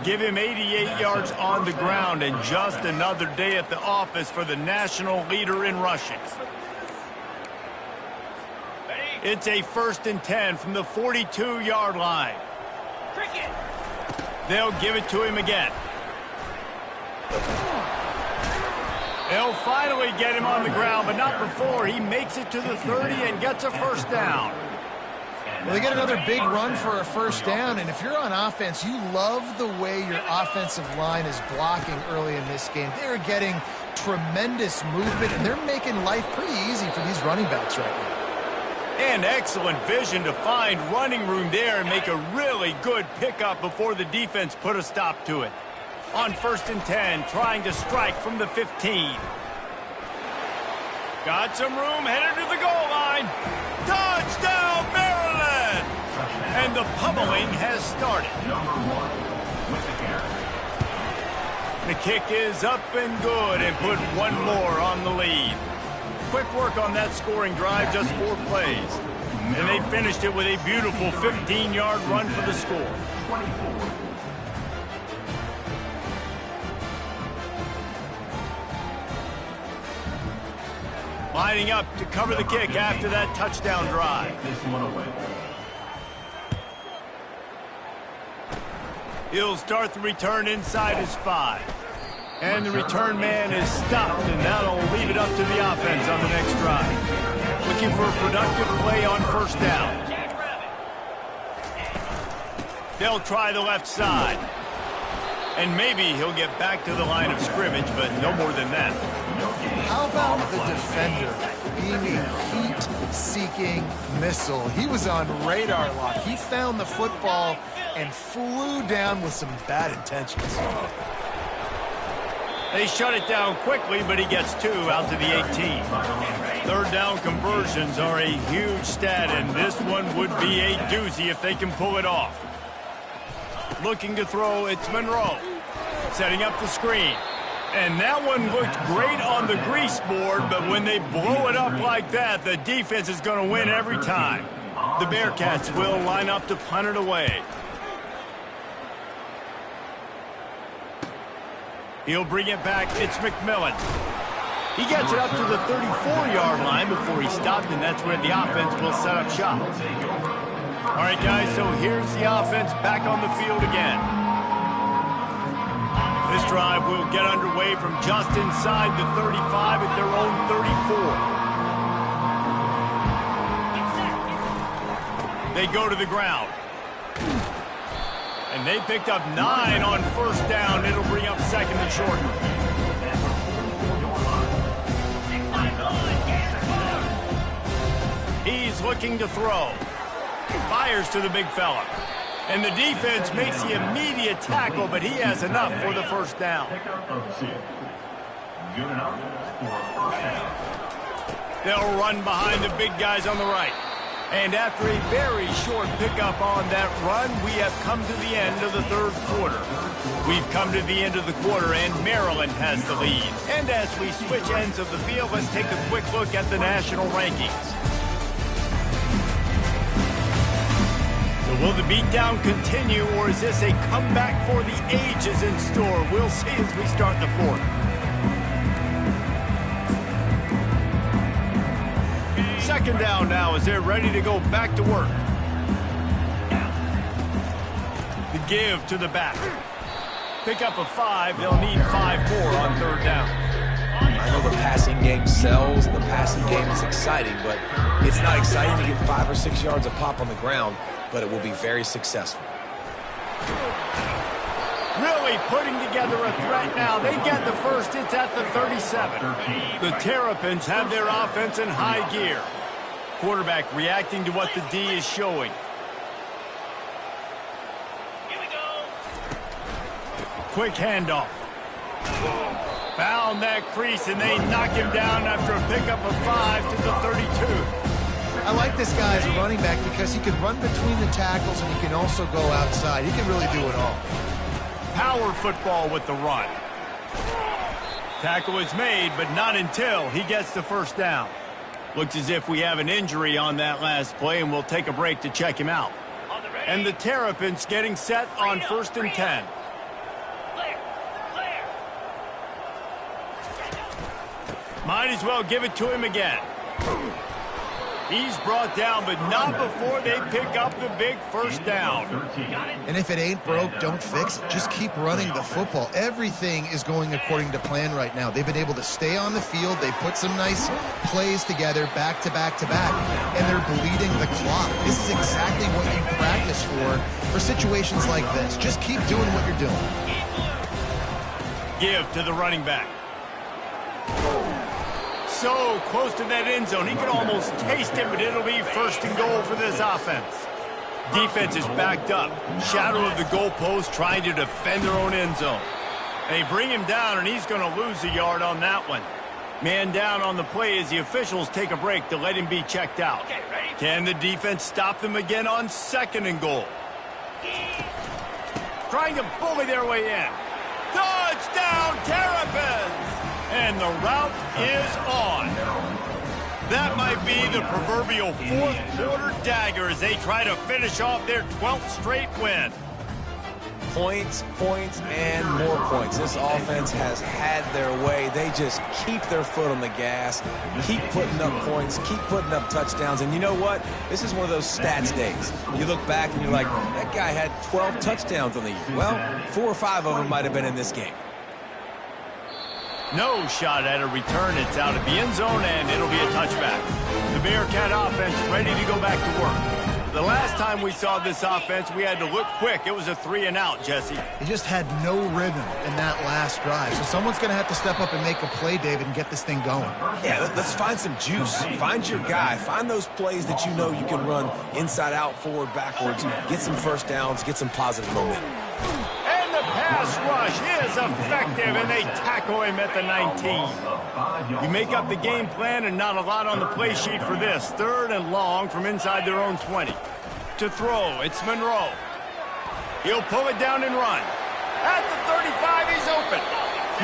[SPEAKER 1] Give him 88 yards on the ground and just another day at the office for the national leader in rushing. It's a 1st and 10 from the 42-yard line. They'll give it to him again. They'll finally get him on the ground, but not before he makes it to the 30 and gets a first down.
[SPEAKER 3] Well, they get another big run for a first down, and if you're on offense, you love the way your offensive line is blocking early in this game. They're getting tremendous movement, and they're making life pretty easy for these running backs right now.
[SPEAKER 1] And excellent vision to find running room there and make a really good pickup before the defense put a stop to it. On 1st and 10, trying to strike from the 15. Got some room, headed to the goal line. Touchdown, Maryland! And the pummeling has started. The kick is up and good and put one more on the lead. Quick work on that scoring drive, just 4 plays. And they finished it with a beautiful 15-yard run for the score. Lining up to cover the kick after that touchdown drive. He'll start the return inside his 5. And the return man is stopped, and that'll leave it up to the offense on the next drive. Looking for a productive play on first down. They'll try the left side. And maybe he'll get back to the line of scrimmage, but no more than that.
[SPEAKER 3] How about the defender being a heat-seeking missile? He was on radar lock. He found the football and flew down with some bad intentions.
[SPEAKER 1] They shut it down quickly, but he gets 2 out to the 18. Third down conversions are a huge stat, and this one would be a doozy if they can pull it off. Looking to throw, it's Monroe. Setting up the screen. And that one looked great on the grease board, but when they blow it up like that, the defense is going to win every time. The Bearcats will line up to punt it away. He'll bring it back. It's McMillan. He gets it up to the 34-yard line before he stopped, and that's where the offense will set up shop. All right, guys, so here's the offense back on the field again. This drive will get underway from just inside the 35 at their own 34. They go to the ground. And they picked up 9 on first down. It'll bring up 2nd and short. He's looking to throw. Fires to the big fella. And the defense makes the immediate tackle, but he has enough for the first down. They'll run behind the big guys on the right. And after a very short pickup on that run, we have come to the end of the third quarter. We've come to the end of the quarter, and Maryland has the lead. And as we switch ends of the field, let's take a quick look at the national rankings. So will the beatdown continue, or is this a comeback for the ages in store? We'll see as we start the fourth. Second down now as they're ready to go back to work. The give to the back. Pick up a 5. They'll need 5 more on third down.
[SPEAKER 2] I know the passing game sells. The passing game is exciting, but it's not exciting to get 5 or 6 yards of pop on the ground, but it will be very successful.
[SPEAKER 1] Really putting together a threat now. They get the first. It's at the 37. The Terrapins have their offense in high gear. Quarterback reacting to what the D is showing.
[SPEAKER 5] Here we go.
[SPEAKER 1] Quick handoff. Found that crease, and they knock him down after a pickup of 5 to the 32.
[SPEAKER 3] I like this guy as a running back because he can run between the tackles and he can also go outside. He can really do it all.
[SPEAKER 1] Power football with the run. Tackle is made, but not until he gets the first down. Looks as if we have an injury on that last play, and we'll take a break to check him out. And the Terrapins getting set on 1st and 10. Might as well give it to him again. He's brought down, but not before they pick up the big first down.
[SPEAKER 3] And if it ain't broke, don't fix it. Just keep running the football. Everything is going according to plan right now. They've been able to stay on the field. They put some nice plays together back to back to back, and they're bleeding the clock. This is exactly what you practice for situations like this. Just keep doing what you're doing.
[SPEAKER 1] Give to the running back. So close to that end zone. He could almost taste it, but it'll be 1st and goal for this offense. Defense is backed up. Shadow of the goalpost trying to defend their own end zone. They bring him down, and he's going to lose a yard on that one. Man down on the play as the officials take a break to let him be checked out. Can the defense stop them again on 2nd and goal? Trying to bully their way in. Touchdown, Terrapins! And the route is on. That might be the proverbial 4th quarter dagger as they try to finish off their 12th straight win.
[SPEAKER 2] Points, points, and more points. This offense has had their way. They just keep their foot on the gas, keep putting up points, keep putting up touchdowns. And you know what? This is one of those stats days. You look back and you're like, that guy had 12 touchdowns on the year. Well, 4 or 5 of them might have been in this game.
[SPEAKER 1] No shot at a return. It's out of the end zone, and it'll be a touchback. The Bearcat offense ready to go back to work. The last time we saw this offense, we had to look quick. It was a 3-and-out, Jesse.
[SPEAKER 3] He just had no rhythm in that last drive. So someone's going to have to step up and make a play, David, and get this thing going.
[SPEAKER 2] Yeah, let's find some juice. Find your guy. Find those plays that you know you can run inside out, forward, backwards. Get some first downs. Get some positive momentum.
[SPEAKER 1] Pass rush is effective, and they tackle him at the 19. You make up the game plan, and not a lot on the play sheet for this. 3rd and long from inside their own 20. To throw, it's Monroe. He'll pull it down and run. At the 35, he's open.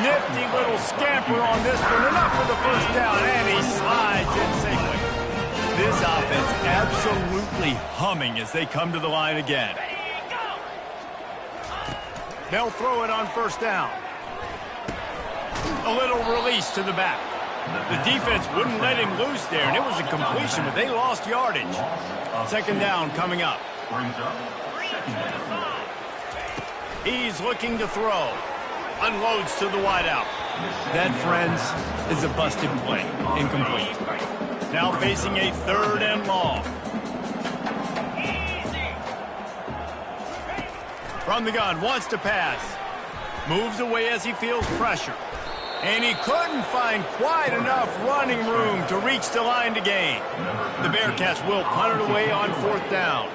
[SPEAKER 1] Nifty little scamper on this one. Enough for the first down, and he slides in safely. This offense absolutely humming as they come to the line again. They'll throw it on 1st down. A little release to the back. The defense wouldn't let him loose there, and it was a completion, but they lost yardage. 2nd down coming up. He's looking to throw. Unloads to the wideout. That, friends, is a busted play. Incomplete. Now facing a 3rd and long. From the gun, wants to pass. Moves away as he feels pressure. And he couldn't find quite enough running room to reach the line to gain. The Bearcats will punt it away on 4th down.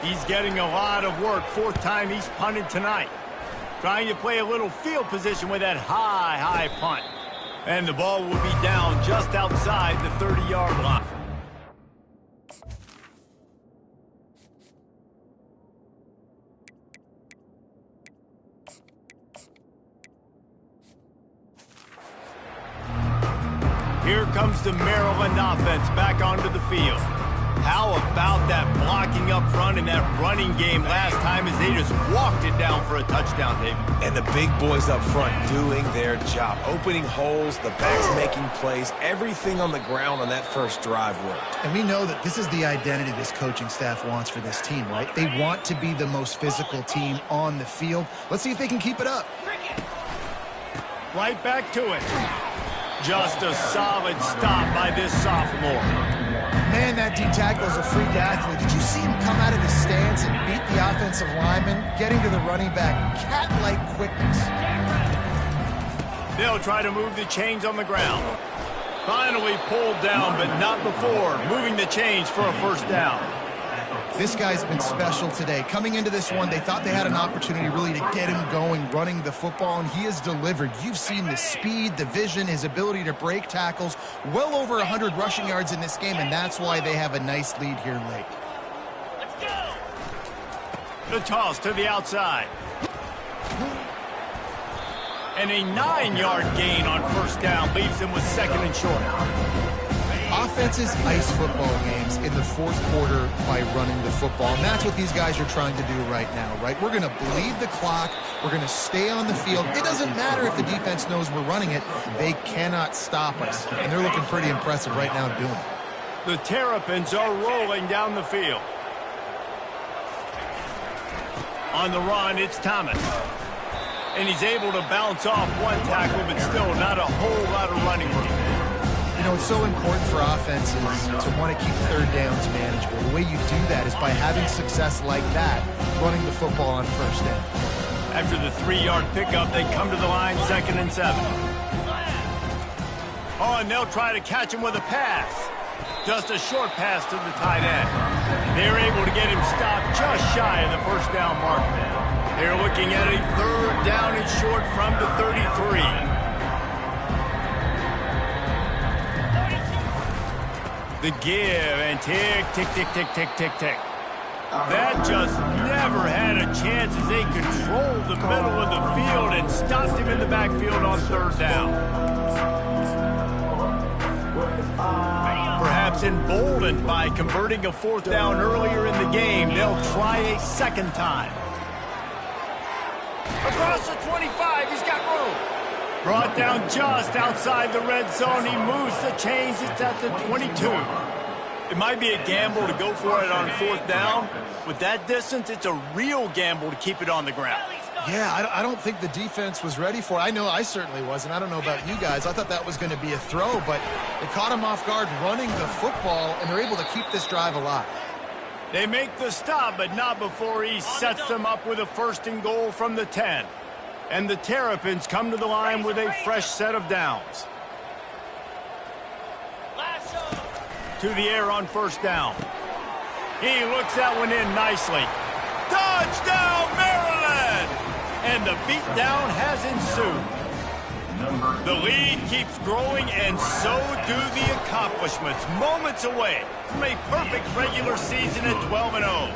[SPEAKER 1] He's getting a lot of work. 4th time he's punted tonight. Trying to play a little field position with that high punt. And the ball will be down just outside the 30-yard line. Here comes the Maryland offense back onto the field. How about that blocking up front and that running game last time as they just walked it down for a touchdown, David?
[SPEAKER 2] And the big boys up front doing their job. Opening holes, the backs making plays. Everything on the ground on that first drive worked.
[SPEAKER 3] And we know that this is the identity this coaching staff wants for this team, right? They want to be the most physical team on the field. Let's see if they can keep it up.
[SPEAKER 1] Right back to it. Just a solid stop by this sophomore.
[SPEAKER 3] Man, that D-tackle is a freak athlete. Did you see him come out of his stance and beat the offensive lineman, getting to the running back? Cat-like quickness.
[SPEAKER 1] They'll try to move the chains on the ground. Finally pulled down, but not before moving the chains for a first down.
[SPEAKER 3] This guy's been special today. Coming into this one, they thought they had an opportunity really to get him going, running the football, and he has delivered. You've seen the speed, the vision, his ability to break tackles. Well over 100 rushing yards in this game, and that's why they have a nice lead here late.
[SPEAKER 1] Let's go! The toss to the outside. And a 9-yard gain on first down leaves them with second and short.
[SPEAKER 3] Offenses ice football games in the fourth quarter by running the football, and that's what these guys are trying to do right now, right? We're going to bleed the clock. We're going to stay on the field. It doesn't matter if the defense knows we're running it. They cannot stop us, and they're looking pretty impressive right now doing it.
[SPEAKER 1] The Terrapins are rolling down the field. On the run, it's Thomas. And he's able to bounce off one tackle, but still not a whole lot of running room.
[SPEAKER 3] You know, it's so important for offenses to want to keep third downs manageable. The way you do that is by having success like that, running the football on first down.
[SPEAKER 1] After the 3-yard pickup, they come to the line, 2nd and 7. Oh, and they'll try to catch him with a pass. Just a short pass to the tight end. They're able to get him stopped just shy of the first down mark. They're looking at a 3rd down and short from the 33. The give and tick, tick, tick, tick, tick, tick, tick. That just never had a chance as they controlled the middle of the field and stopped him in the backfield on 3rd down. Perhaps emboldened by converting a 4th down earlier in the game, they'll try a 2nd time. Across the 25, he's got room. Brought down just outside the red zone. He moves the chains. It's at the 22. It might be a gamble to go for it on 4th down. With that distance, it's a real gamble to keep it on the ground.
[SPEAKER 3] Yeah, I don't think the defense was ready for it. I know I certainly wasn't. I don't know about you guys. I thought that was going to be a throw, but they caught him off guard running the football, and they're able to keep this drive alive.
[SPEAKER 1] They make the stop, but not before he sets them up with a 1st and goal from the 10. And the Terrapins come to the line with a fresh set of downs. To the air on 1st down. He looks that one in nicely. Touchdown, Maryland! And the beatdown has ensued. The lead keeps growing, and so do the accomplishments. Moments away from a perfect regular season at 12-0.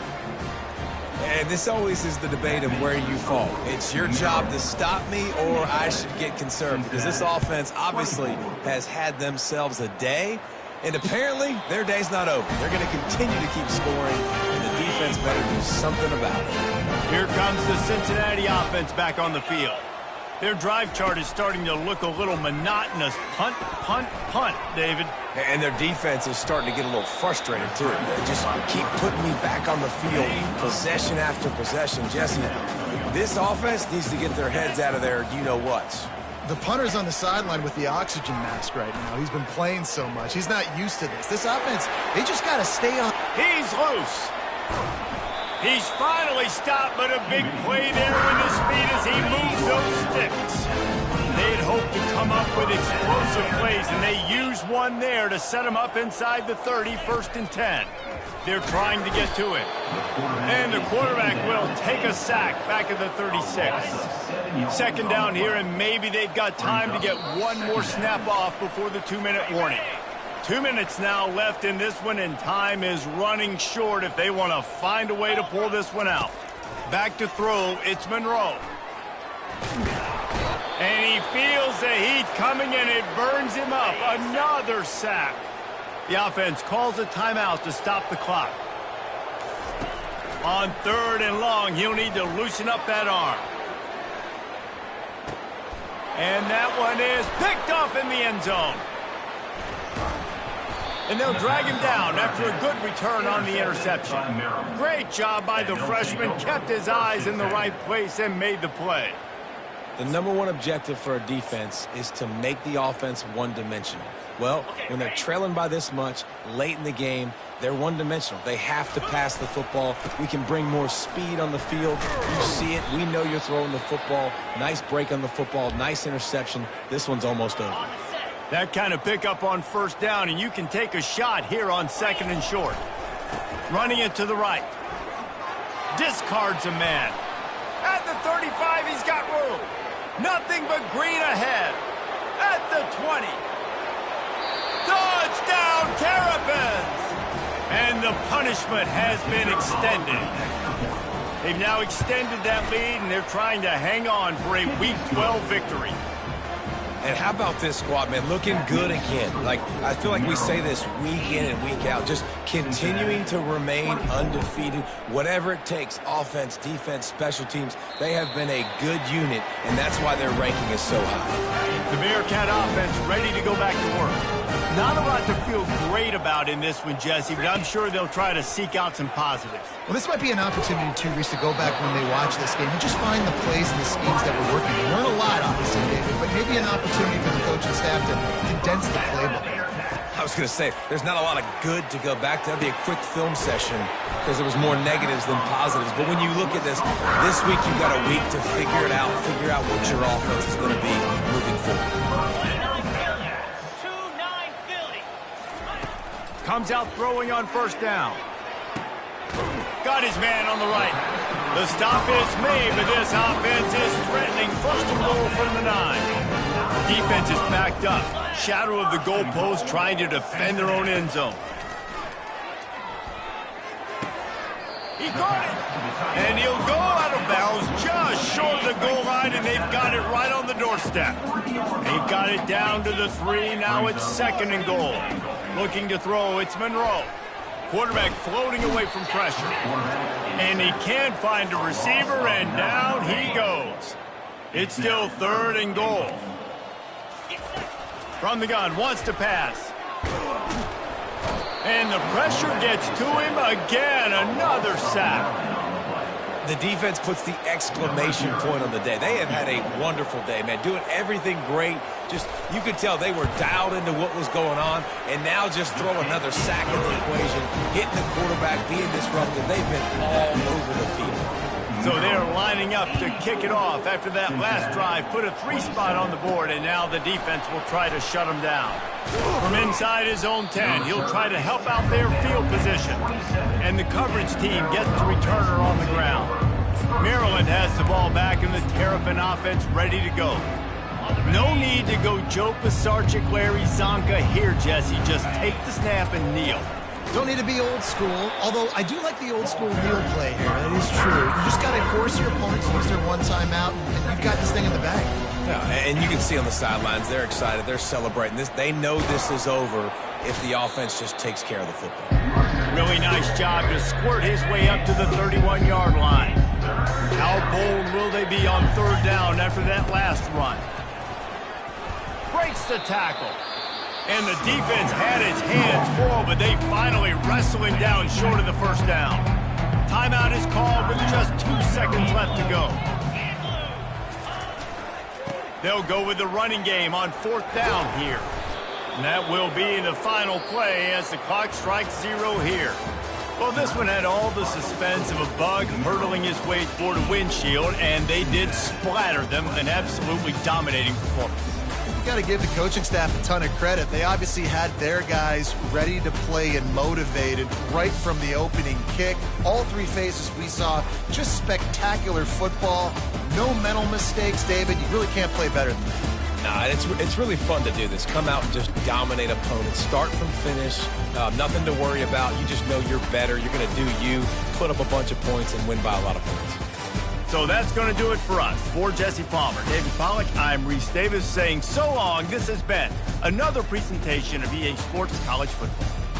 [SPEAKER 2] And this always is the debate of where you fall. It's your job to stop me, or I should get concerned, because this offense obviously has had themselves a day, and apparently their day's not over. They're going to continue to keep scoring, and the defense better do something about it.
[SPEAKER 1] Here comes the Cincinnati offense back on the field. Their drive chart is starting to look a little monotonous. Punt, punt, punt, David.
[SPEAKER 2] And their defense is starting to get a little frustrated, too. They just keep putting me back on the field, possession after possession. Jesse, this offense needs to get their heads out of their you-know-whats.
[SPEAKER 3] The punter's on the sideline with the oxygen mask right now. He's been playing so much. He's not used to this. This offense, they just got to stay on.
[SPEAKER 1] He's loose. He's finally stopped, but a big play there with his feet as he moves those sticks. They had hoped to come up with explosive plays, and they used one there to set him up inside the 30, 1st and 10. They're trying to get to it. And the quarterback will take a sack back at the 36. 2nd down here, and maybe they've got time to get one more snap off before the 2-minute warning. 2 minutes now left in this one, and time is running short if they want to find a way to pull this one out. Back to throw, it's Monroe. And he feels the heat coming, and it burns him up. Another sack. The offense calls a timeout to stop the clock. On 3rd and long, he'll need to loosen up that arm. And that one is picked off in the end zone. And they'll drag him down after a good return on the interception. Great job by the freshman. Kept his eyes in the right place and made the play.
[SPEAKER 2] The number one objective for a defense is to make the offense one-dimensional. Well, when they're trailing by this much late in the game, they're one-dimensional. They have to pass the football. We can bring more speed on the field. You see it. We know you're throwing the football. Nice break on the football. Nice interception. This one's almost over.
[SPEAKER 1] That kind of pickup on 1st down, and you can take a shot here on 2nd and short. Running it to the right. Discards a man. At the 35, he's got room. Nothing but green ahead. At the 20. Touchdown, Terrapins! And the punishment has been extended. They've now extended that lead, and they're trying to hang on for a Week 12 victory.
[SPEAKER 2] And how about this squad, man? Looking good again. I feel like we say this week in and week out, just continuing to remain undefeated. Whatever it takes, offense, defense, special teams, they have been a good unit, and that's why their ranking is so high.
[SPEAKER 1] The Bearcat offense ready to go back to work. Not a lot to feel great about in this one, Jesse, but I'm sure they'll try to seek out some positives.
[SPEAKER 3] Well, this might be an opportunity, too, Reese, to go back when they watch this game and just find the plays and the schemes that were working. Learn a lot, obviously, David, but maybe an opportunity for the coaching staff to condense the playbook.
[SPEAKER 2] I was going to say, there's not a lot of good to go back to. That'd be a quick film session because there was more negatives than positives. But when you look at this week you've got a week to figure it out, figure out what your offense is going to be moving forward.
[SPEAKER 1] Comes out throwing on 1st down. Got his man on the right. The stop is made, but this offense is threatening 1st and goal from the 9. Defense is backed up. Shadow of the goalpost trying to defend their own end zone. He caught it. And he'll go out of bounds just short of the goal line, and they've got it right on the doorstep. They've got it down to the 3. Now it's 2nd and goal. Looking to throw, it's Monroe. Quarterback floating away from pressure. And he can't find a receiver, and down he goes. It's still 3rd and goal. From the gun, wants to pass. And the pressure gets to him again. Another sack.
[SPEAKER 2] The defense puts the exclamation point on the day. They have had a wonderful day, man. Doing everything great. Just, you could tell they were dialed into what was going on. And now just throw another sack in the equation. Hitting the quarterback, being disruptive. They've been all over the field.
[SPEAKER 1] So they're lining up to kick it off after that last drive. Put a 3 spot on the board, and now the defense will try to shut them down. From inside his own 10, he'll try to help out their field position. And the coverage team gets the returner on the ground. Maryland has the ball back, and the Terrapin offense ready to go. No need to go Joe Pisarcik, Larry Zonka here, Jesse. Just take the snap and kneel.
[SPEAKER 3] Don't need to be old school, although I do like the old school kneel play here. That is true. You just got to force your opponents to use their one timeout, and you've got this thing in the bag.
[SPEAKER 2] Yeah, and you can see on the sidelines, they're excited. They're celebrating this. They know this is over if the offense just takes care of the football.
[SPEAKER 1] Really nice job to squirt his way up to the 31-yard line. How bold will they be on 3rd down after that last run? Breaks the tackle. And the defense had its hands full, but they finally wrestle him down short of the 1st down. Timeout is called with just 2 seconds left to go. They'll go with the running game on 4th down here. And that will be the final play as the clock strikes 0 here. Well, this one had all the suspense of a bug hurtling his way toward a windshield, and they did splatter them, an absolutely dominating performance.
[SPEAKER 3] You got to give the coaching staff a ton of credit. They obviously had their guys ready to play and motivated right from the opening kick. All 3 phases we saw, just spectacular football. No mental mistakes, David. You really can't play better than that.
[SPEAKER 2] Nah, it's really fun to do this. Come out and just dominate opponents. Start from finish. Nothing to worry about. You just know you're better. You're going to do you, put up a bunch of points, and win by a lot of points.
[SPEAKER 1] So that's going to do it for us. For Jesse Palmer, David Pollack, I'm Reese Davis saying so long. This has been another presentation of EA Sports College Football.